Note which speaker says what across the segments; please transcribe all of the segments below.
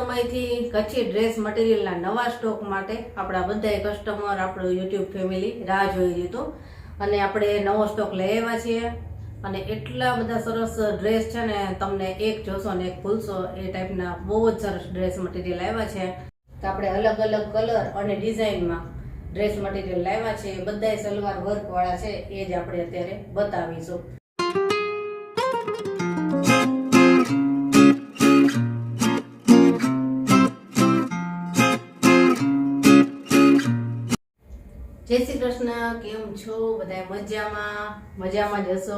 Speaker 1: સમયથી કચ્છી ડ્રેસ મટીરિયલના નવા સ્ટોક માટે આપણા બધાય કસ્ટમર આપણું યુટ્યુબ ફેમિલી રાહ જોઈ રહી હતું અને આપણે નવો સ્ટોક લઈ આવ્યા છીએ અને એટલા બધા સરસ ડ્રેસ છે ને તમને એક જોશો ને એક ભૂલશો એ ટાઈપના બહુ જ સરસ ડ્રેસ મટીરિયલ આવ્યા છે. તો આપણે અલગ અલગ કલર અને ડિઝાઇનમાં ડ્રેસ મટીરિયલ લાવ્યા છે. બધાય સલવાર વર્ક વાળા છે એ જ આપણે અત્યારે બતાવીશું. જય શ્રી કૃષ્ણ, કેમ છો બધા? મજામાં જ હશો.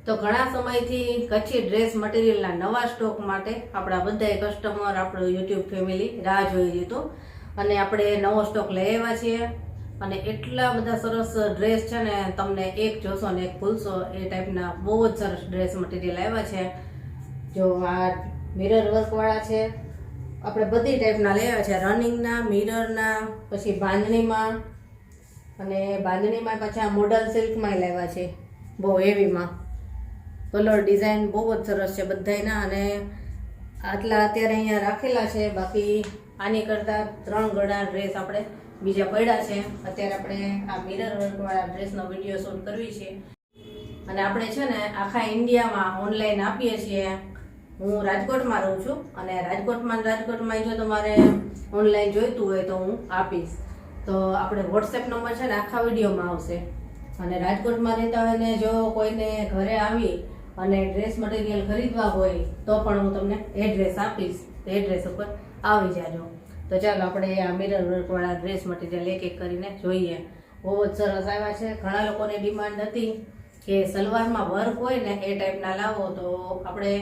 Speaker 1: તો ઘણા સમયથી કચ્છી ડ્રેસ મટીરિયલના નવા સ્ટોક માટે આપણા બધાય કસ્ટમર આપણું યુટ્યુબ ફેમિલી રાહ જોઈ રહી હતું અને આપણે નવો સ્ટોક લઈ આવ્યા છીએ અને એટલા બધા સરસ ડ્રેસ છે ને તમને એક જોશો ને એક ભૂલશો એ ટાઈપના બહુ જ સરસ ડ્રેસ મટીરિયલ આવ્યા છે. જો આ મિરર વર્કવાળા છે, આપણે બધી ટાઈપના લઈ આવ્યા છે. રનિંગના, મિરરના, પછી બાંધણીમાં અને બાંધણીમાં પાછા મોડલ સિલ્કમાં લાવ્યા છે. બહુ હેવીમાં કલર ડિઝાઇન બહુ જ સરસ છે બધાયના અને આટલા અત્યારે અહીંયા રાખેલા છે. બાકી આની કરતાં 3 ગણા ડ્રેસ આપણે બીજા પડ્યા છે. અત્યારે આપણે આ મિરર વર્કવાળા ડ્રેસનો વિડીયો શૂટ કરવી છે અને આપણે છે ને આખા ઇન્ડિયામાં ઓનલાઈન આપીએ છીએ. હું રાજકોટમાં રહું છું અને રાજકોટમાં જો તમારે ઓનલાઈન જોઈતું હોય તો હું આપીશ. તો આપણે વોટ્સએપ નંબર છે ને આખા વિડીયોમાં આવશે અને રાજકોટમાં રહેતા હોય ને જો કોઈને ઘરે આવી અને ડ્રેસ મટીરિયલ ખરીદવા હોય તો પણ હું તમને એડ્રેસ આપીશ. એડ્રેસ ઉપર આવી જાજો. તો ચાલો આપણે આ મિરર વર્કવાળા ડ્રેસ મટીરિયલ એક એક કરીને જોઈએ. બહુ જ સરસ આવ્યા છે. ઘણા લોકોની ડિમાન્ડ હતી કે સલવારમાં વર્ક હોય ને એ ટાઈપના લાવો, તો આપણે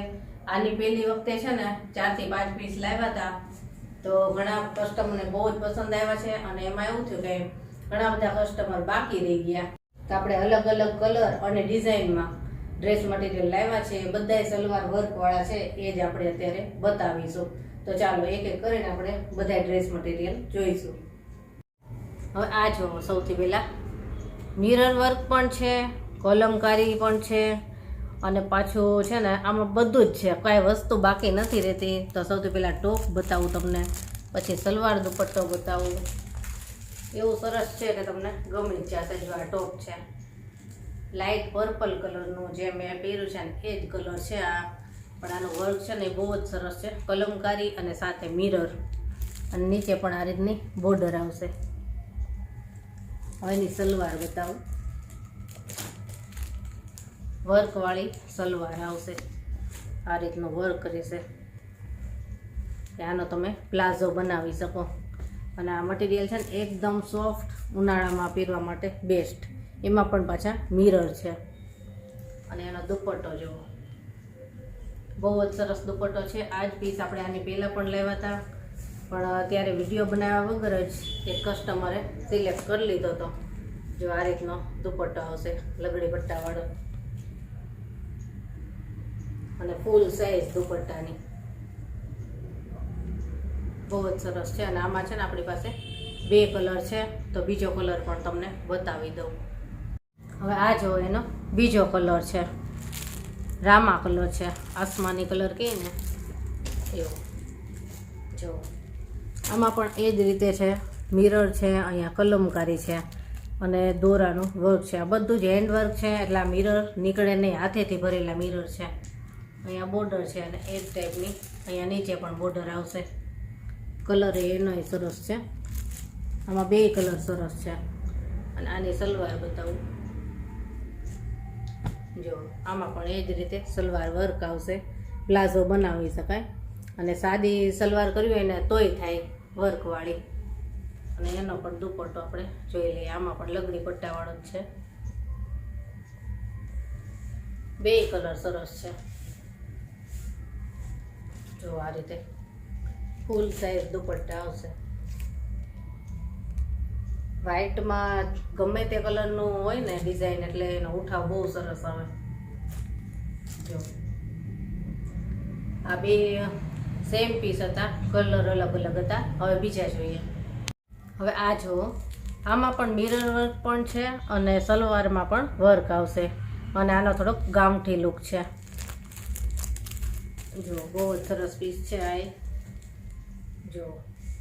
Speaker 1: આની પહેલી વખતે છે ને 4 થી 5 પીસ લાવ્યા હતા. તો ઘણા કસ્ટમરને બહુ જ પસંદ આવ્યા છે અને એમાં એવું થયું કે ઘણા બધા કસ્ટમર બાકી રહી ગયા. તો આપણે અલગ અલગ કલર અને ડિઝાઇનમાં ડ્રેસ મટીરિયલ લાવ્યા છે. બધાય સલવાર વર્કવાળા છે એ જ આપણે અત્યારે બતાવીશું. તો ચાલો એક એક કરીને આપણે બધા ડ્રેસ મટીરિયલ જોઈશું. હવે આ જો સૌથી પહેલાં મિરર વર્ક પણ છે, કલમકારી પણ છે અને પાછું છે ને આમાં બધું જ છે, કાંઈ વસ્તુ બાકી નથી રહેતી. તો સૌથી પહેલાં ટોપ બતાવું તમને, પછી સલવાર દુપટ્ટો બતાવું. એવું સરસ છે કે તમને ગમી જશે. જો આ ટોપ છે લાઇટ પર્પલ કલરનું, જે મેં પહેર્યું છે ને એ જ કલર છે આ. પણ આનું વર્ક છે ને એ બહુ જ સરસ છે, કલમકારી અને સાથે મિરર અને નીચે પણ આ રીતની બોર્ડર આવશે. હવે એની સલવાર બતાવું. વર્કવાળી સલવાર આવશે, આ રીતનું વર્ક રહેશે કે આનો તમે પ્લાઝો બનાવી શકો. અને આ મટીરિયલ છે ને એકદમ સોફ્ટ, ઉનાળામાં પહેરવા માટે બેસ્ટ. એમાં પણ પાછા મિરર છે અને એનો દુપટ્ટો જુઓ, બહુ જ સરસ દુપટ્ટો છે. આ જ પીસ આપણે આની પહેલાં પણ લેવા હતા પણ અત્યારે વિડીયો બનાવ્યા વગર જ એક કસ્ટમરે સિલેક્ટ કરી લીધો હતો. જો આ રીતનો દુપટ્ટો આવશે, લગડી પટ્ટાવાળો અને ફૂલ સાઇઝ દુપટ્ટાની, બહુ જ સરસ છે. અને આમાં છે ને આપણી પાસે 2 કલર છે, તો બીજો કલર પણ તમને બતાવી દઉં. હવે આ જો એનો બીજો કલર છે, રામા કલર છે, આસમાની કલર કહે ને એવો. જો આમાં પણ એ જ રીતે છે, મિરર છે, અહીંયા કલમકારી છે અને દોરાનું વર્ક છે. આ બધું જ હેન્ડ વર્ક છે એટલે આ મિરર નીકળે નહીં, હાથેથી ભરેલા મિરર છે. અહીંયા બોર્ડર છે અને એ જ ટાઈપની અહીંયા નીચે પણ બોર્ડર આવશે. કલર એનોય સરસ છે. આમાં 2 કલર સરસ છે. અને આની સલવાર બતાવું. જો આમાં પણ એ જ રીતે સલવાર વર્ક આવશે, પ્લાઝો બનાવી શકાય અને સાદી સલવાર કરવી હોય ને તોય થાય વર્કવાળી. અને એનો પણ દુપટ્ટો આપણે જોઈ લઈએ. આમાં પણ લગડી પટ્ટાવાળો જ છે. 2 કલર સરસ છે. જો આ રીતે ફૂલ સાઇઝ દુપટ્ટા આવશે. વ્હાઈટમાં ગમે તે કલરનું હોય ને ડિઝાઇન એટલે એનો ઉઠાવ બહુ સરસ આવે. જો આ 2 સેમ પીસ હતા, કલર અલગ અલગ હતા. હવે બીજા જોઈએ. હવે આ જુઓ, આમાં પણ મિરર વર્ક પણ છે અને સલવારમાં પણ વર્ક આવશે અને આનો થોડોક ગામઠી લુક છે. જો બહુ જ સરસ પીસ છે આ. જો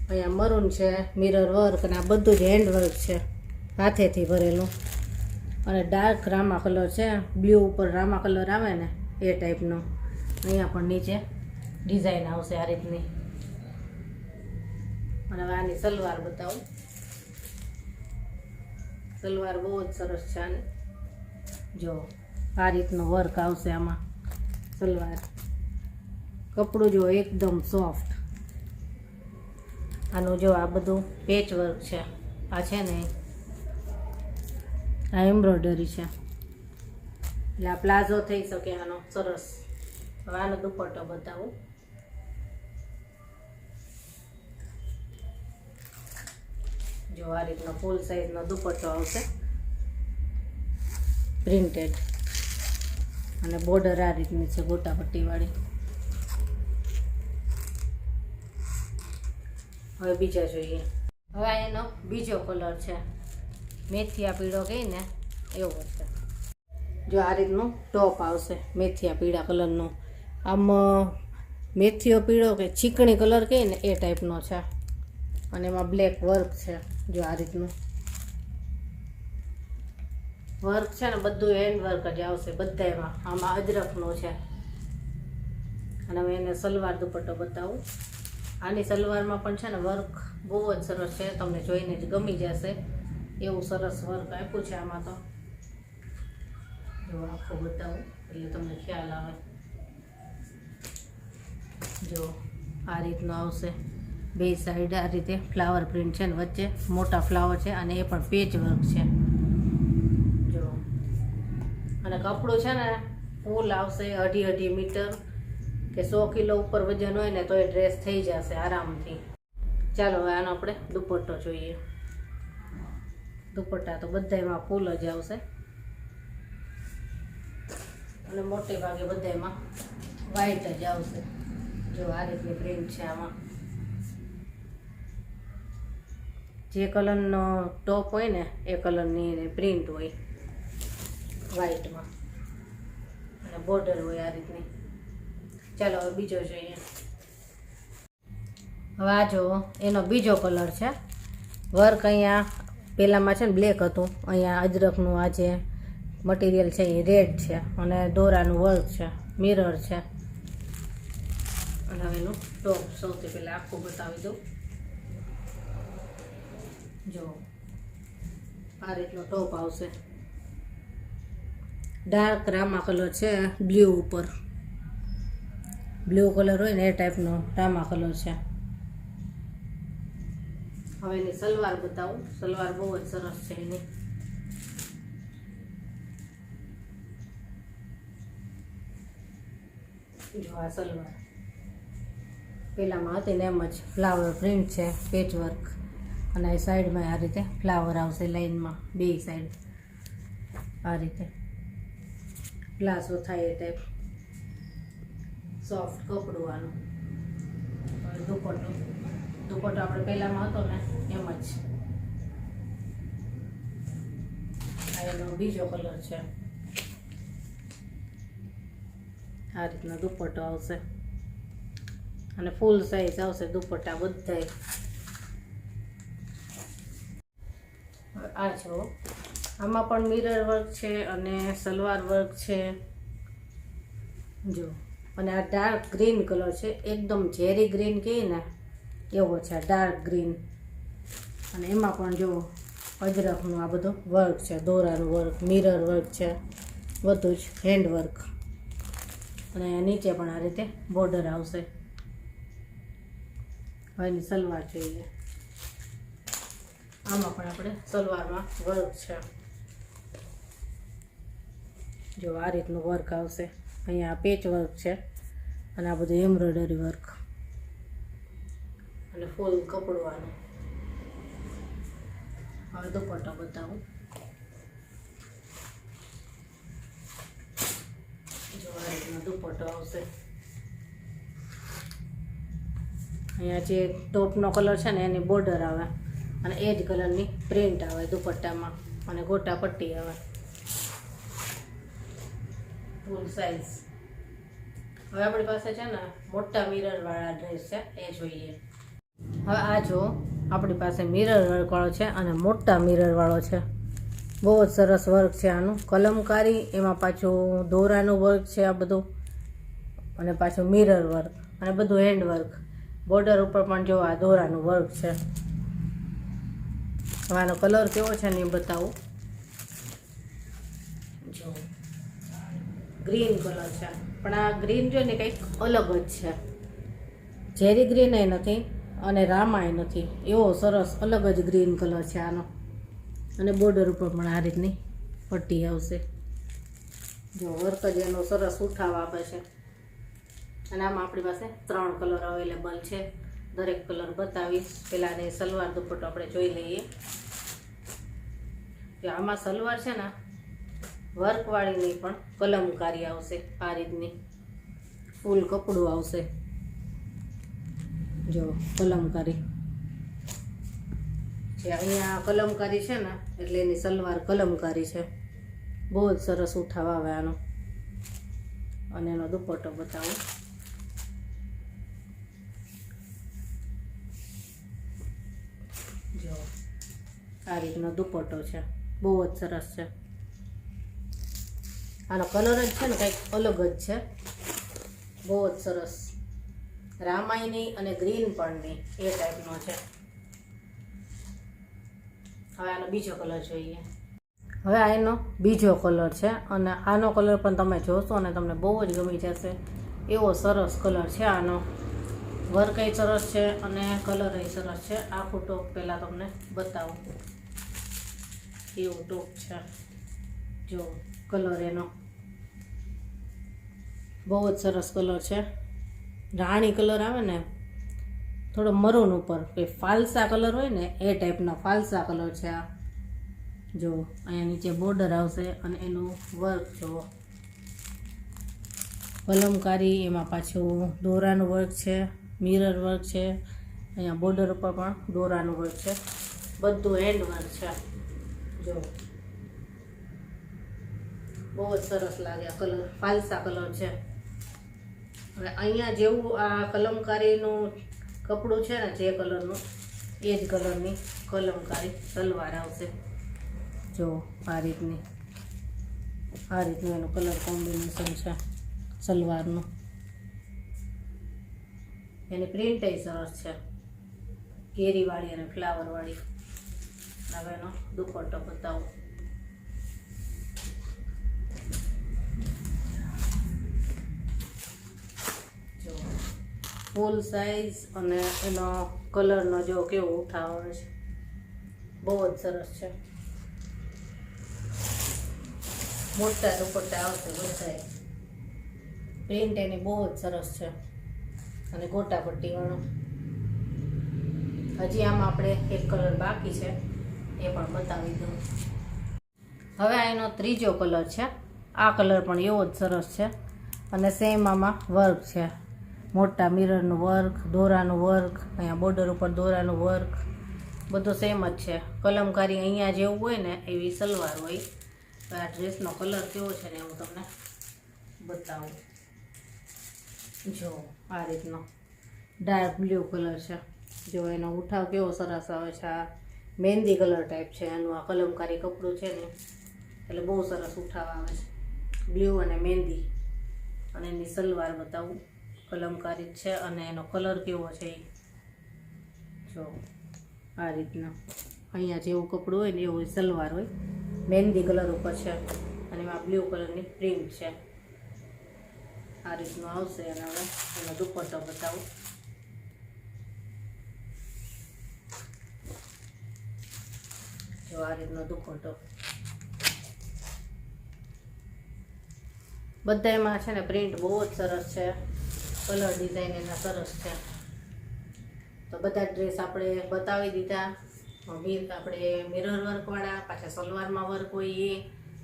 Speaker 1: અહીંયા મરૂન છે, મિરર વર્ક અને આ બધું જ હેન્ડ વર્ક છે, હાથેથી ભરેલું. અને ડાર્ક રામા કલર છે, બ્લુ ઉપર રામા કલર આવે ને એ ટાઈપનો. અહીંયા પણ નીચે ડિઝાઇન આવશે આ રીતની. અને હવે આની સલવાર બતાવું. સલવાર બહુ જ સરસ છે આને. જો આ રીતનો વર્ક આવશે આમાં સલવાર. કપડું જો એકદમ સોફ્ટ. આનું જો આ બધું પેચ વર્ક છે, આ છે ને આ એમ્બ્રોઇડરી છે, એટલે આ પ્લાઝો થઈ શકે આનો સરસ. હવે આનો દુપટ્ટો બતાવું. જો આ રીતનો ફૂલ સાઈઝનો દુપટ્ટો આવશે, પ્રિન્ટેડ. અને બોર્ડર આ રીતની છે, ગોટા પટ્ટીવાળી. હવે બીજા જોઈએ. હવે આ એનો બીજો કલર છે, મેથિયા પીળો કહી ને એવો છે. જો આ રીતનું ટોપ આવશે મેથિયા પીળા કલરનું. આમ મેથીઓ પીળો કે ચીકણી કલર કહે ને એ ટાઈપનો છે. અને એમાં બ્લેક વર્ક છે. જો આ રીતનું વર્ક છે ને, બધું હેન્ડ વર્ક જ આવશે બધામાં. આમાં અજરકનું છે. અને હવે એને સલવાર દુપટ્ટો બતાવું. આની સલવારમાં પણ છે ને વર્ક બહુ જ સરસ છે, તમને જોઈને જ ગમી જશે એવું સરસ વર્ક આપ્યું છે આમાં. તો જો આખું બતાવું એટલે તમને ખ્યાલ આવે. જો આ રીતનું આવશે, બે સાઈડ આ રીતે ફ્લાવર પ્રિન્ટ છે ને, વચ્ચે મોટા ફ્લાવર છે અને એ પણ પેચ વર્ક છે. જો અને કપડું છે ને ફૂલ આવશે, 2.5 મીટર કે 100 કિલો ઉપર વજન હોય ને તો એ ડ્રેસ થઈ જશે આરામથી. ચાલો હવે આનો આપણે દુપટ્ટો જોઈએ. દુપટ્ટા તો બધામાં ફૂલ જ આવશે અને મોટે ભાગે બધામાં વ્હાઈટ જ આવશે. જો આ રીતની પ્રિન્ટ છે આમાં. જે કલરનો ટોપ હોય ને એ કલરની પ્રિન્ટ હોય વ્હાઈટમાં અને બોર્ડર હોય આ રીતની. ચાલો હવે બીજો જોઈએ. હવે આ જો એનો બીજો કલર છે. વર્ક અહીંયા પહેલાંમાં છે ને બ્લેક હતું, અહીંયા અજરકનું આ જે મટીરિયલ છે એ રેડ છે અને દોરાનું વર્ક છે, મિરર છે. અને હવે એનું ટોપ સૌથી પહેલાં આખું બતાવી દઉં. જો આ રીતનો ટોપ આવશે. ડાર્ક રામા કલર છે, બ્લુ ઉપર બ્લુ કલર હોય ને એ ટાઈપનો રામા કલર છે. હવે એની સલવાર બતાવું. સલવાર બહુ જ સરસ છે એની. જો આ સલવાર પેલામાં હતી ને એમ જ ફ્લાવર પ્રિન્ટ છે, પેચ વર્ક. અને આ સાઈડમાં આ રીતે ફ્લાવર આવશે લાઈનમાં, બે સાઈડ આ રીતે પ્લાઝો થાય એ ટાઈપ. સોફ્ટ કપડું આનું. દુપટ્ટો આપણે પહેલામાં હતો ને એમ જ. આ એનો બીજો કલર છે. આ રીતનો દુપટ્ટો આવશે અને ફૂલ સાઈઝ આવશે દુપટ્ટા બધાય. આ જો આમાં પણ મિરર વર્ક છે અને સલવાર વર્ક છે. જો અને આ ડાર્ક ગ્રીન કલર છે, એકદમ ઝેરી ગ્રીન કહીએ ને એવો છે, ડાર્ક ગ્રીન. અને એમાં પણ જો અજરકનું આ બધું વર્ક છે, દોરાનું વર્ક, મિરર વર્ક છે, બધું જ હેન્ડ વર્ક. અને નીચે પણ આ રીતે બોર્ડર આવશે. હવે એની સલવાર જોઈએ. આમાં પણ આપણે સલવારમાં વર્ક છે. જો આ રીતનું વર્ક આવશે. અહીંયા પેચ વર્ક છે અને આ બધું એમ્બ્રોઇડરી વર્ક અને ફૂલ કપડું આનું. હવે દુપટ્ટો બતાવું. જો આ રીતનો દુપટ્ટો આવશે. અહીંયા જે ટોપનો કલર છે ને એની બોર્ડર આવે અને એ જ કલરની પ્રિન્ટ આવે દુપટ્ટામાં અને ગોટા પટ્ટી આવે. Full size. હવે આપણી પાસે છે ને મોટા મિરર વાળા ડ્રેસ છે એ જોઈએ. હવે આ જો આપણી પાસે મિરર વર્કવાળો છે અને મોટા મિરરવાળો છે. બહુ જ સરસ વર્ક છે આનું, કલમકારી, એમાં પાછું દોરાનું વર્ક છે આ બધું, અને પાછું મિરર વર્ક અને બધું હેન્ડ વર્ક. બોર્ડર ઉપર પણ જો આ દોરાનું વર્ક છે. હવે આનો કલર કેવો છે ને એ બતાવું. જો ગ્રીન કલર છે, પણ આ ગ્રીન જો ને કંઈક અલગ જ છે. ઝેરી ગ્રીન એ નથી અને રામાય નથી, એવો સરસ અલગ જ ગ્રીન કલર છે આનો. અને બોર્ડર ઉપર પણ આ રીતની પટ્ટી આવશે. જો વર્ક જ એનો સરસ ઉઠાવ આપે છે. અને આમાં આપણી પાસે 3 કલર અવેલેબલ છે. દરેક કલર બતાવીશ. પહેલાં આની સલવાર દુપટ્ટો આપણે જોઈ લઈએ. જો આમાં સલવાર છે ને વર્કવાળીની પણ કલમકારી આવશે, આ રીતની ફૂલ કપડું આવશે. જો કલમકારી જે અહીંયા કલમકારી છે ને એટલે એની સલવાર કલમકારી છે. બહુ જ સરસ ઉઠાવ આવે આનો. અને એનો દુપટ્ટો બતાવું. જો આ રીતનો દુપટ્ટો છે, બહુ જ સરસ છે. આનો કલર જ છે ને કંઈક અલગ જ છે, બહુ જ સરસ. રામાય નહીં અને ગ્રીન પણ નહીં, એ ટાઈપનો છે. હવે આનો બીજો કલર જોઈએ. હવે આ એનો બીજો કલર છે અને આનો કલર પણ તમે જોશો અને તમને બહુ જ ગમી જશે. એવો સરસ કલર છે આનો. વર્ક એ સરસ છે અને કલર એ સરસ છે. આખું ટોપ પહેલાં તમને બતાવું એવું ટોપ છે. જો કલર એનો બહુ જ સરસ કલર છે. રાણી કલર આવે ને, થોડો મરૂન ઉપર કે ફાલસા કલર હોય ને એ ટાઈપનો ફાલસા કલર છે આ. જો અહીંયા નીચે બોર્ડર આવશે અને એનું વર્ક જુઓ, કલમકારી, એમાં પાછું દોરાનું વર્ક છે, મિરર વર્ક છે. અહીંયા બોર્ડર ઉપર પણ દોરાનું વર્ક છે, બધું હેન્ડ વર્ક છે. જો બહુ જ સરસ લાગે આ કલર, ફાલસા કલર છે. હવે અહીંયા જેવું આ કલમકારીનું કપડું છે ને, જે કલરનું એ જ કલરની કલમકારી સલવાર આવશે. જો આ રીતનું એનું કલર કોમ્બિનેશન છે સલવારનું. એની પ્રિન્ટ એ સરસ છે, કેરીવાળી અને ફ્લાવરવાળી. હવે એનો દુપટ્ટો બતાવું. જો ફૂલ સાઈઝ અને એનો કલરનો જો કેવો ઉઠાવ આવે છે, બહુ જ સરસ છે. મોટા દુપટ્ટા આવશે બધાય. પ્રિન્ટ એની બહુ જ સરસ છે અને ગોટા પટ્ટીવાળો. હજી આમાં આપણે એક કલર બાકી છે, એ પણ બતાવી દઉં. હવે આ એનો ત્રીજો કલર છે. આ કલર પણ એવો જ સરસ છે અને સેમ આમાં વર્ક છે, મોટા મિરરનું વર્ક, દોરાનું વર્ક, અહીંયા બોર્ડર ઉપર દોરાનું વર્ક, બધું સેમ જ છે. કલમકારી અહીંયા જેવું હોય ને એવી સલવાર હોય. આ ડ્રેસનો કલર કેવો છે ને હું તમને બતાવું. જો આ રીતનો ડાર્ક બ્લુ કલર છે. જો એનો ઉઠાવ કેવો સરસ આવે છે. આ મહેંદી કલર ટાઈપ છે એનું આ કલમકારી કપડું છે ને, એટલે બહુ સરસ ઉઠાવ આવે છે. બ્લુ અને મહેંદી. અને એની સલવાર બતાવું, કલમકારી છે અને એનો કલર કેવો છે એ જો આ રીતના. અહીંયા જેવું કપડું હોય ને એવું સલવાર હોય, મહેંદી કલર ઉપર છે અને એમાં બ્લુ કલરની પ્રિન્ટ છે. આ રીતનું આવશે. અને હવે એનો દુપટ્ટો બતાવું. જો આ રીતનો દુપટ્ટો. બધા એમાં છે ને પ્રિન્ટ બહુ જ સરસ છે, કલર ડિઝાઇન એના સરસ છે. તો બધા ડ્રેસ આપણે બતાવી દીધા. આપણે મિરર વર્કવાળા, પાછા સલવારમાં વર્ક હોય એ,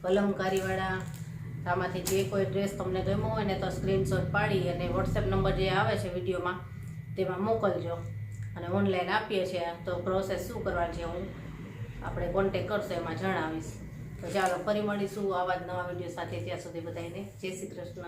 Speaker 1: કલમકારીવાળા. આમાંથી જે કોઈ ડ્રેસ તમને ગમ્યો હોય ને તો સ્ક્રીનશોટ પાડી અને વોટ્સએપ નંબર જે આવે છે વિડીયોમાં તેમાં મોકલજો. અને ઓનલાઈન આપીએ છીએ તો પ્રોસેસ શું કરવાની છે હું આપણે કોન્ટેક કરશો એમાં જણાવીશ. તો ચાલો ફરી મળીશું આવા જ નવા વિડીયો સાથે. ત્યાં સુધી બધાને જય શ્રી કૃષ્ણ.